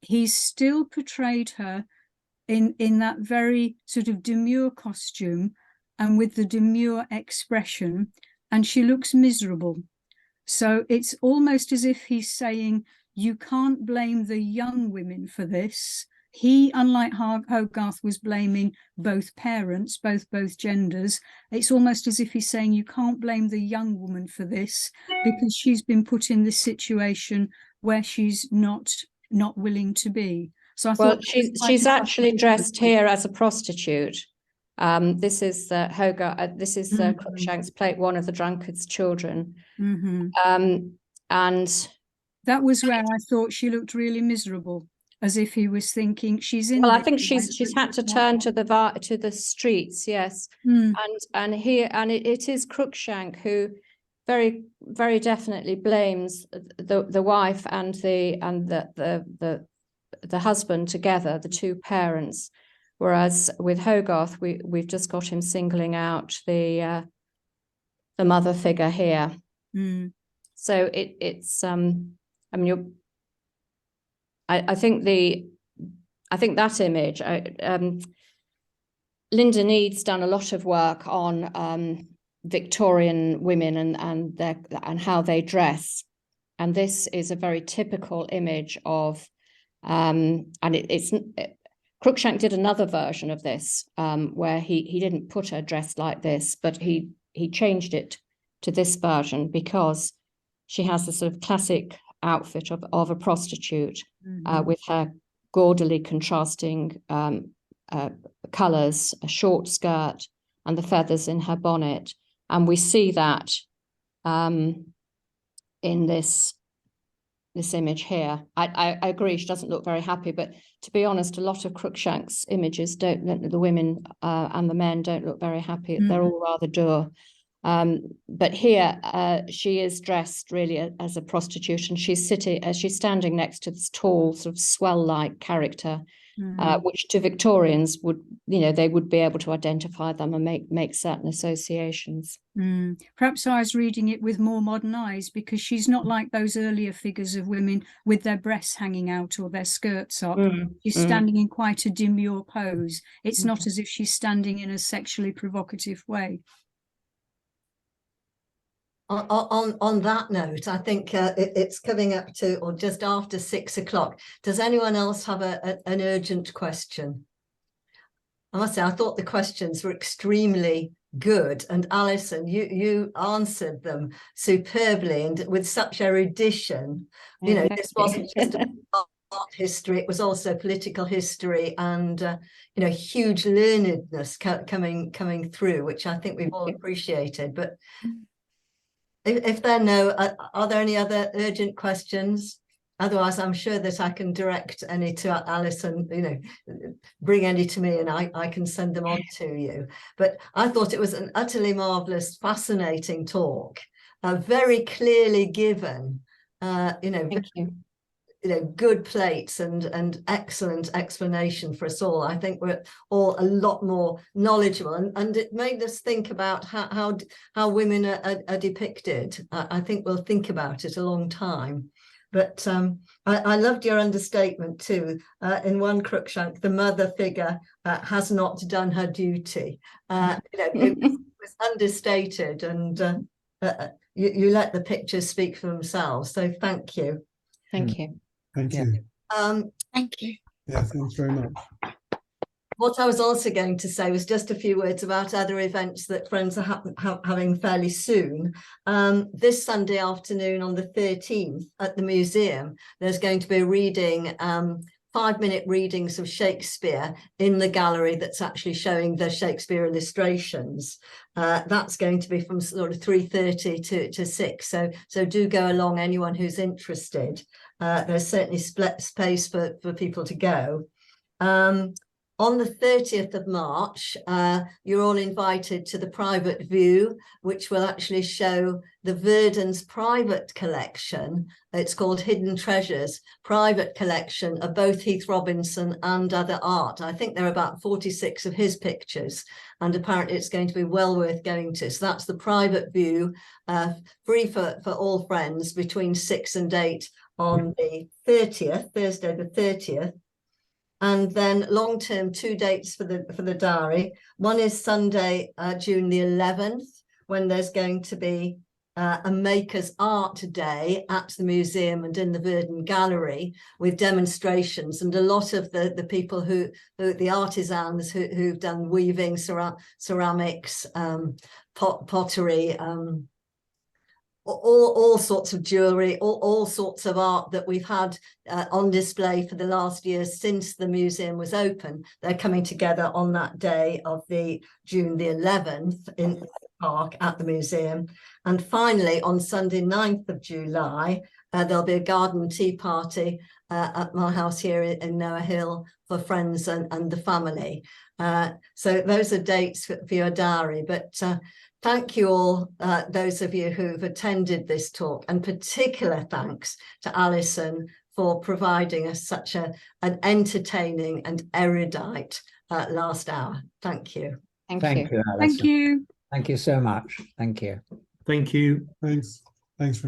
He's still portrayed her in that very sort of demure costume and with the demure expression, and she looks miserable. So it's almost as if he's saying, you can't blame the young women for this. He, unlike Hogarth, was blaming both parents, both genders. It's almost as if he's saying you can't blame the young woman for this because she's been put in this situation where she's not willing to be. So I Well, thought that was quite she's a actually fascinating dressed point. here as a prostitute. This is Hogarth. This is Mhm. Cruikshank's plate one of the drunkard's children. Mhm. And That was where I thought she looked really miserable, as if he was thinking she's in. well, I this think life, she's but had to she's not. turn to the streets, yes. Mm, And here, and it is Cruikshank who very, very definitely blames the wife and the husband together, the two parents. Whereas with Hogarth, we've just got him singling out the mother figure here. mm, So it's I mean, I think that image. Linda Need's done a lot of work on Victorian women and how they dress, and this is a very typical image of. Cruikshank did another version of this where he didn't put her dressed like this, but he changed it to this version because she has the sort of classic outfit of a prostitute with her gaudily contrasting colours, a short skirt, and the feathers in her bonnet, and we see that in this image here. I agree, she doesn't look very happy, but to be honest, a lot of Cruikshank's images don't, the women and the men don't look very happy. They're all rather dour. But here she is dressed really as a prostitute, and she's standing next to this tall sort of swell-like character, which to Victorians they would be able to identify them and make certain associations. Perhaps I was reading it with more modern eyes, because she's not like those earlier figures of women with their breasts hanging out or their skirts up. She's standing in quite a demure pose. It's not as if she's standing in a sexually provocative way. On that note, I think it's coming up to or just after 6 o'clock. Does anyone else have an urgent question? I must say, I thought the questions were extremely good, and Alison, you answered them superbly and with such erudition. This wasn't just art history; it was also political history, and huge learnedness coming through, which I think we've all appreciated. But if there are there any other urgent questions? Otherwise, I'm sure that I can direct any to Alison, bring any to me and I can send them on to you. But I thought it was an utterly marvellous, fascinating talk, very clearly given, Thank you. Good plates and excellent explanation for us all. I think we're all a lot more knowledgeable, and it made us think about how women are depicted. I think we'll think about it a long time. But I loved your understatement too. In one Cruikshank, the mother figure has not done her duty. It was understated, and you let the pictures speak for themselves. So thank you. Thank you. Thank you. Thank you. Yeah, thanks very much. What I was also going to say was just a few words about other events that friends are having fairly soon. This Sunday afternoon on the 13th at the museum, there's going to be a reading, 5-minute readings of Shakespeare in the gallery that's actually showing the Shakespeare illustrations. That's going to be from sort of 3:30 to 6. So do go along, anyone who's interested. There's certainly space for people to go. On the 30th of March, you're all invited to the private view, which will actually show the Verdon's private collection. It's called Hidden Treasures, private collection of both Heath Robinson and other art. I think there are about 46 of his pictures, and apparently it's going to be well worth going to. So that's the private view, free for all friends, between 6 and 8 on the 30th, Thursday the 30th. And then long-term 2 dates for the diary. One is Sunday, June the 11th, when there's going to be a Makers Art Day at the museum and in the Verdon Gallery with demonstrations, and a lot of the people the artisans who've done weaving, ceramics, pottery, all sorts of jewellery, all sorts of art that we've had on display for the last year since the museum was open. They're coming together on that day of the June the 11th in the park at the museum. And finally, on Sunday 9th of July, there'll be a garden tea party at my house here in Noah Hill for friends and the family. So those are dates for your diary. But thank you all, those of you who've attended this talk, and particular thanks to Alison for providing us such an entertaining and erudite last hour. Thank you. Thank Thank you. you, Alison. Thank you. Thank you so much. Thank you. Thank you. Thanks very much.